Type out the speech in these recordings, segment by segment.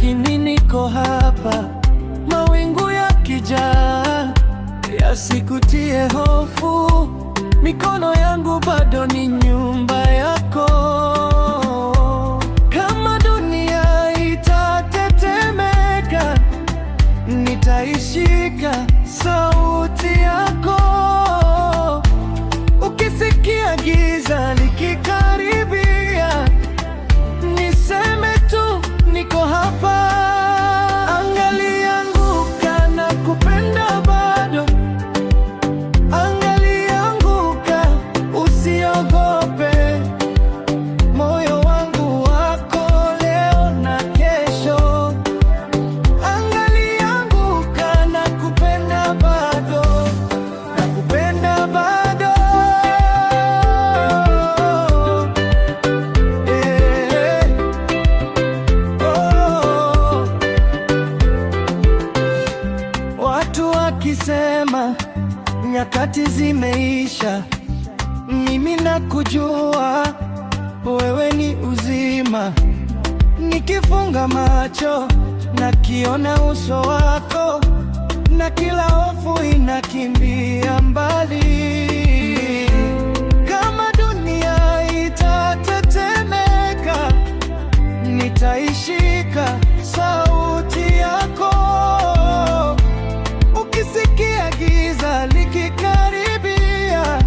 lakini niko hapa. Mawingu yakijaa yasikutie hofu, mikono yangu bado ni nyumba yako. Kama dunia itatetemeka, nitaishika sauti yako. Ukisikia giza likikaribia, niseme tu niko hapa. Angalia anguka na kupenda bado, angalia anguka, usiogope. Moyo wangu wako leo na kesho. Angalia anguka na kupenda bado, na kupenda bado. Watu wakisema nyakati zimeisha, mimi nakujua wewe ni uzima. Nikifunga macho nakiona uso wako, na kila hofu inakimbia mbali. Kama dunia itatetemeka, nitaishika sauti yako. Ukisikia giza likikaribia,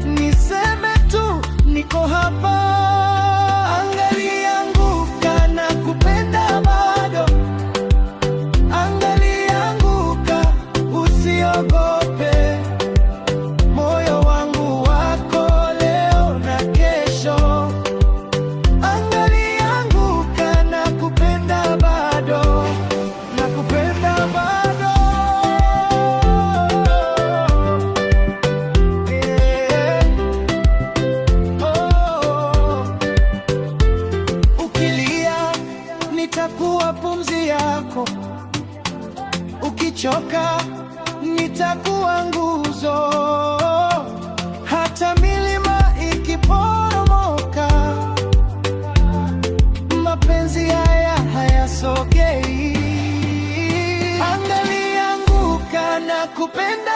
niseme tu niko hapa. Angalia anguka na kupenda bado, angalia anguka, usiogope. Moyo wangu wako leo na kesho. Angalia anguka na kupenda bado, na kupenda bado. Nitakuwa pumzi yako, ukichoka nitakuwa nguzo. Hata milima ikiporomoka, mapenzi haya hayasogei. Angalia anguka na kupenda